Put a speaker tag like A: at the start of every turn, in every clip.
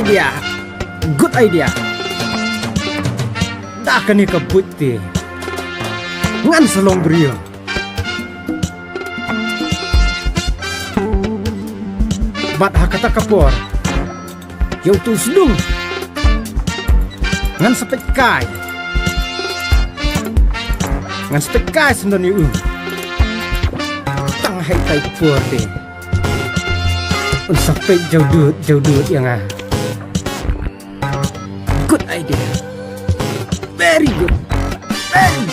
A: idea. Good idea. Dah kani kebut ti. Ngan selong brio. Bat hakata kapor. Yo tu sedung. Ngan sepet kai. Ngan sepet kai sendon yu. Tang hai tai kapor ti. Un sepet jauh dut yang ah. Good idea. Very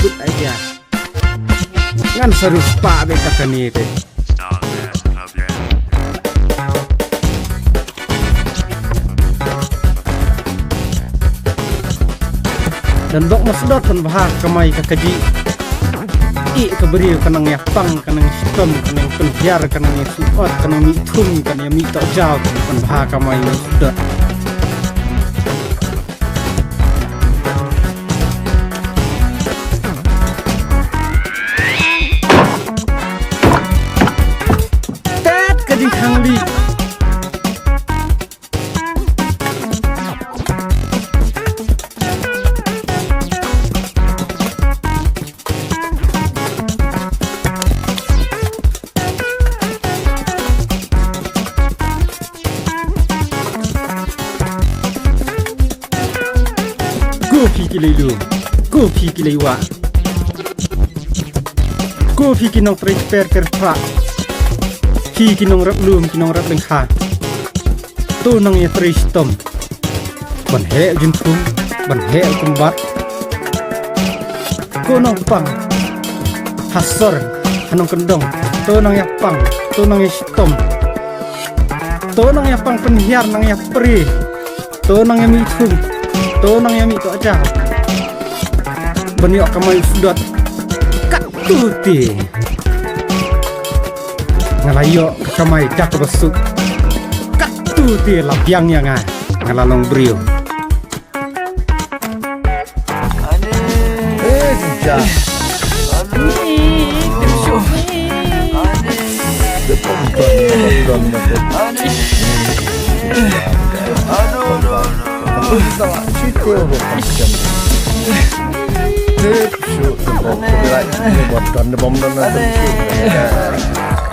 A: good idea. Ngan seru spa be katani te. Dan dok masdot kan bahar kamai kakaji. I kaberi kanang ya pang kanang sistem kanang penhiar kanang ya suot kanang mitum kanang ya mito jauh kan bahar kamai masdot. Hangli Go pi kilaiwa go pi kinong prepare kerja Ki kinong rap lum kinong rap lengha tu nang ya tristom ban he jintum ban he kumbat ko nang pang hasor hanong kendong tu nang ya pang tu nang ya sistom tu nang ya pang penhiar nang ya pri tu nang ya mitum tu nang ya mi to aja baniok kamai sudot kat tuti ngalayo kamai dak besuk katu ti lapiang yang ngalalong brio
B: ja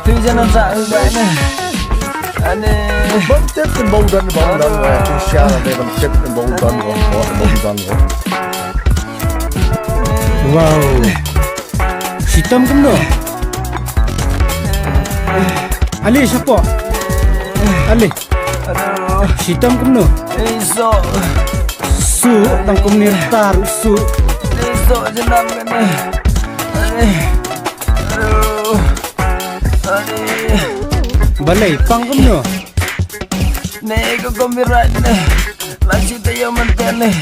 C: Tuy jangan tak ubahnya. Aneh.
B: Bentuk bau dan siapa yang bentuk bau dan.
A: wow hitam kemno Ali siapa Ali hitam kemno
C: Iso.
A: su tangkum nirtar su
C: Iso jenam kena. Aneh. Aduh. Aneh.
A: balai pang kemno
C: Nego gembira nih, lagi tayo mantan nih,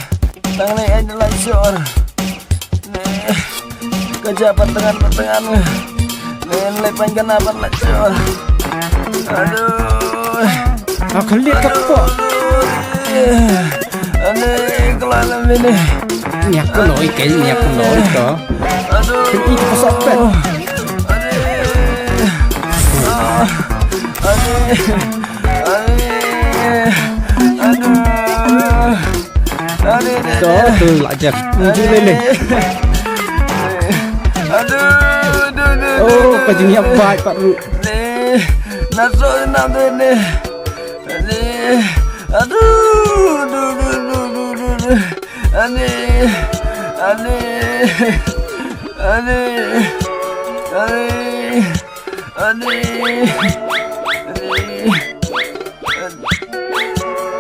C: tangan ini langsor, nih kejabat tangan nih, lepan kenapa langsor, aduh,
A: kali kapok
C: aneh kelalam ini,
A: nyak kenoi kayak nyak kenoi toh,
C: aduh,
A: ini pesopet, Toh tu lajak muncul lele. Oh, kajing yang baik Pak Ru.
C: Nasuk nak ni. Aduh.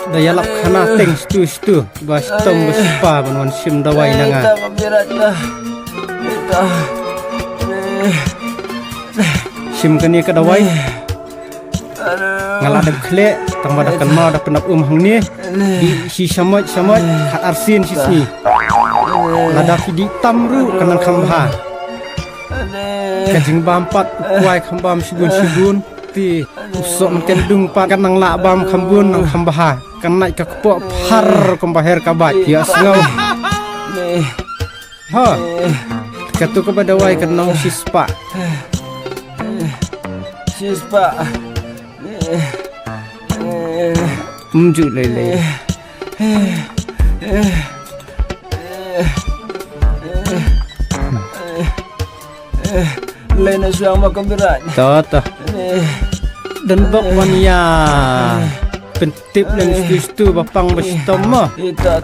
A: Daya lap kana teng stu bas tom bespa banwan sim dawai nanga
C: Kita membirat dah. Kita.
A: sim kani ka dawai ngala de khle tang bada kan ma da penap hang ni di si samaj hat arsin sisni lada di tamru kanan khamba kajing bampat kuai khambam sibun ti usok makan dung pa kanang la bam khambun nang khamba kan naik ke kepok par kombaher kabat ya sengau ha katu kepada wai kenong sispa
C: Sispa.
A: Mju lele
C: Lena suang makan berat.
A: Toto. Dan bok wania pentip dan istu bapang bestom mah.
C: Ita.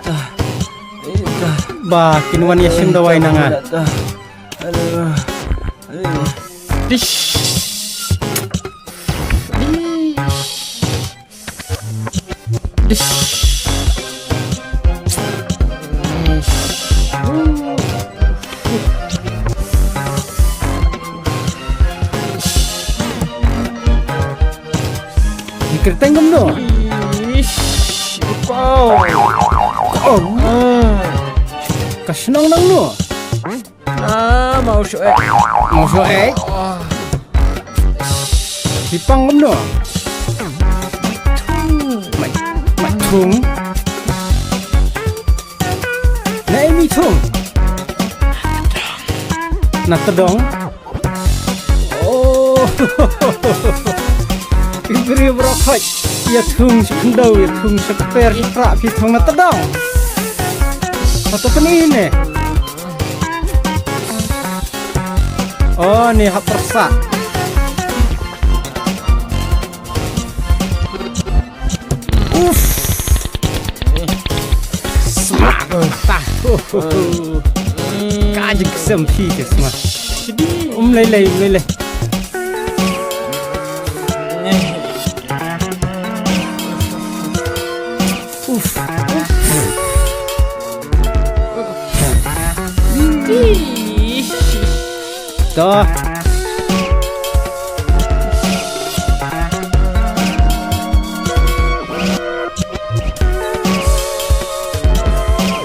A: Ba kinuan ya sim dawai nanga.
C: Aduh.
A: Dish. Dish. Kerteng gom no. Ish, kau. Oh. Kasenang nang no. Mau soek. Mau soek. Dipang gom no. Tung. Nai mi tung. Nak tedong. Oh. Ibri berokok, ya tung sekendau, ya tung seper, iprak, pitong na tedong. Satu penini. Oh, ni hak persak. Uff. Semak. Kajik sempi ke semua. Lele. Dah.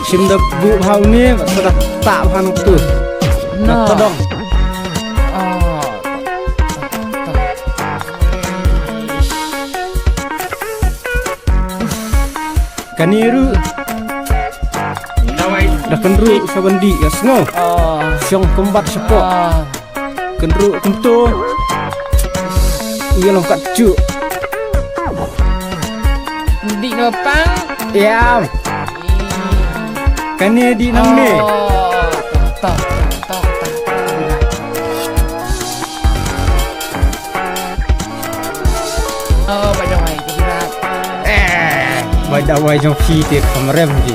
A: Sim dah bu hau ni sudah tak hanu tu. Nak todong. Kaniru. Dah kenru sabandi ya sengo. Siang kombat sepok. Kenru tentu. Iya longkat cu.
D: Di nopang.
A: Ya. Kani di nang ni.
D: Tok. Oh, bajawai keberat.
A: Bajawai jong pi te kamerem ji.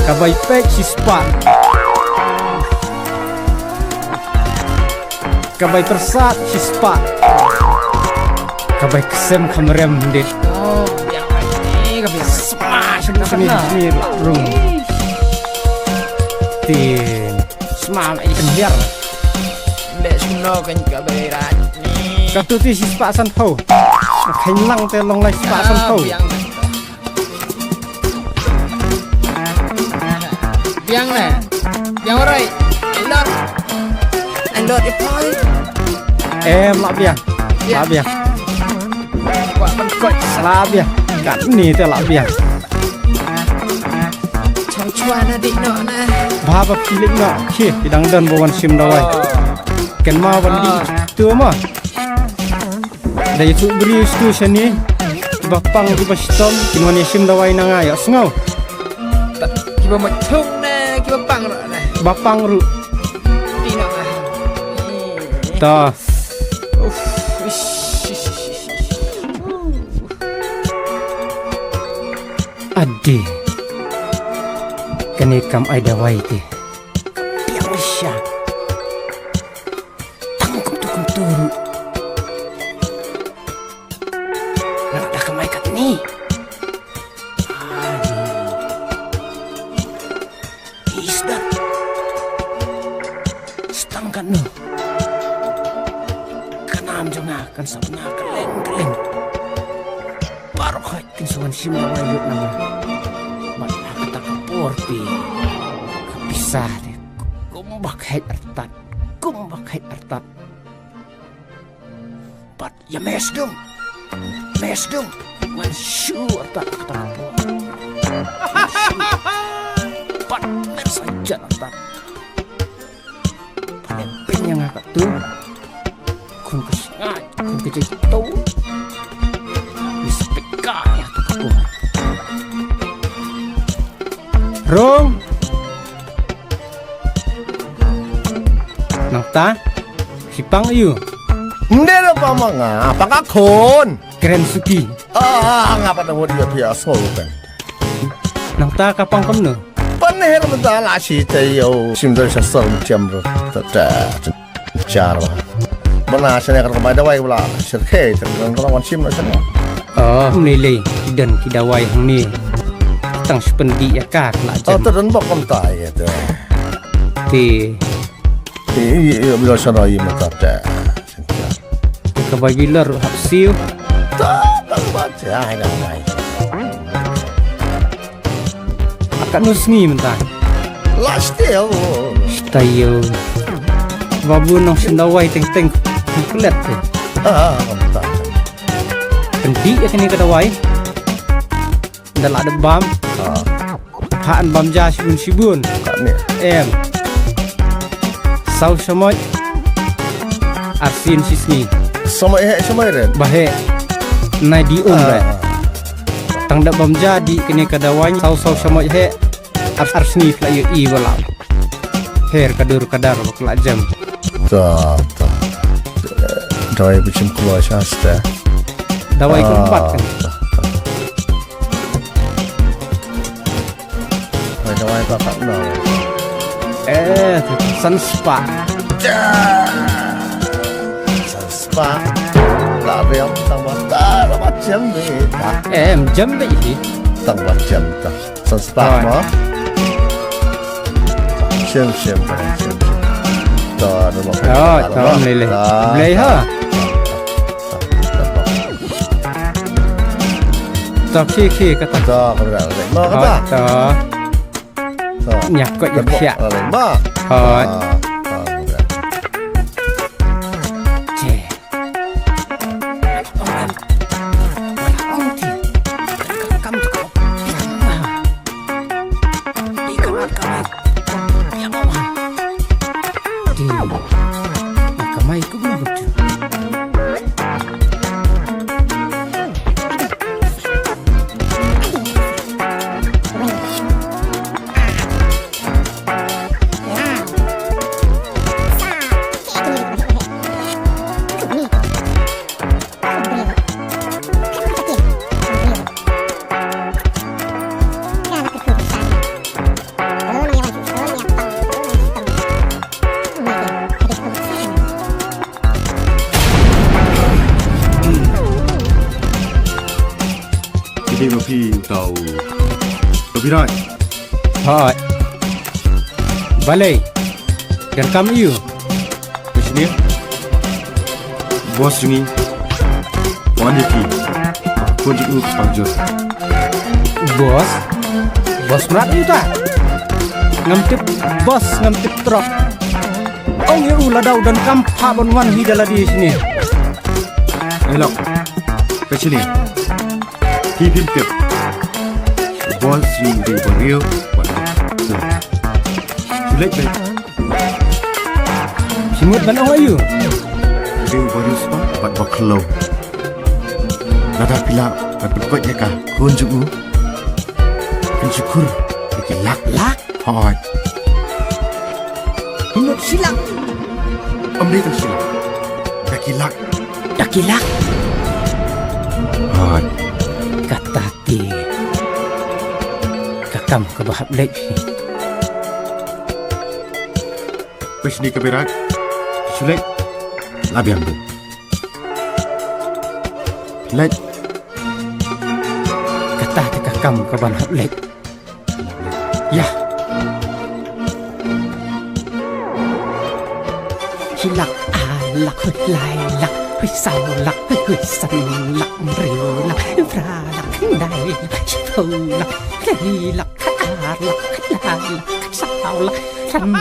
A: Kabai pek si spa. Kabai persat si spa. Kabai kesem kamerem dit.
D: Oh, yang ini keberat.
A: Smash ni room. Tin. Smash ikan biar.
D: Dek suno kan keberat ni.
A: Katuti si spa san pau. Kailang te long lai spa san pau.
D: Biang nè, biang rồi, anh lọt đi thôi.
A: Em lạ biang,
D: Quả bắn cội,
A: lạ biang, cắn ni te lạ biang.
D: cháu choa na đi nọ na.
A: Bapa pilik no, ki idang dan bawan sim dawai. Ken ma wan di tu ma. Dai tu beri stu seni. Bapang di bastom, kinwan sim dawai nanga ya sengau.
D: Kiba macung na, kiba pang rồi na.
A: Bapang ru.
D: Đi nọ na.
A: Ta. Adi. Kani kam ai dawai ti. Piang sya. Tangkum tukum turu. Nak dah kamai kat ni. Isdat. Setangkan no. Kanam jona kan sabna keleng. Baru kait kin suan sim dawai yuk nama. Mana kata porti kepisah deh kumbak hai artat pat ya mes dong wan shu artat kata por pat mes saja artat pen yang agak tu kun kesengat kun kejai tau mispekah ya tu kapur Rong Nang ta Si pang ayu
B: Hindi na pa mga pangakon.
A: Keren suki
B: Nga pa na mo dia pia sogan.
A: Nang ta kapang kam no
B: Panher mo da la si tayo. Simdar sa sarong tiyambro. Charo. Mana siya na karkamay daway wala. Sirkay. Tangang kalawan sim na siya na.
A: Nilay Kidan kidaway hang ni Tang sependi ya kak la jan
B: Tadan ba kam tayo ito.
A: Ti
B: Bila siya na yung matata.
A: Kabagilar hapsiu
B: Tadan ba siya? Ay na.
A: Akan nusngi mentah
B: Last year.
A: Tayo Babu nang sindaway teng-teng Kulet
B: Kam tayo.
A: Pendi ya kini kadaway Dal ada bam Haan bam ja sibun
B: Kani.
A: Em Sau samoj Arsin sisni
B: Sama red.
A: Bahe Nai di rai Tang da bam ja di kini kadaway Sau samoj he Arsni fla yu i wala Her kadur kadar wakla jam
B: Ta. Dawai bicim keluar syasta.
A: Dawai keempat kan
B: Dawai bapak no.
A: Sunspa
B: Spa. Tak ada tambah tak macam ni.
A: jam ini
B: Tak macam tak. Spa mo. Siam. Tak ada.
A: tahu lele Blay ha Tak kiki kata
B: Tak ada. Mau kata?
A: Tak Nyak kok yak siak
B: Mau.
A: Hot Cik Makamai ko ba betul
E: Jadi Lopi tahu Lopi right.
A: Hot Balai Dan kamu you
E: Di sini bos ini wanita kunci panjur.
A: Bos merat you tak Ngamtip bos ngamtip truk Ong ya ulah daw dan kampa bonwan hidala di sini
E: Elok ke sini. Hipim tip bos ini di bariu. Sulit baik.
A: Simut ban ong ayu
E: Di bariu sebab buat baklo. Nada pila berbuat ya kah kunjungu. Syukur lagi lak. Hoi.
A: Hinut silang
E: Ambil tu silang. Dakilak.
A: Dakilak
E: Hoi.
A: Kata ti Kakam kebahap lek
E: Pesni keberat. Sulit. Labi ambil. Lek.
A: Kata ti kakam kebahap lek Ya Hilak alak hulai lak hui sau lak hui san lak riu lak fra lak dai chau lak lei lak ar lak lai lak sau lak san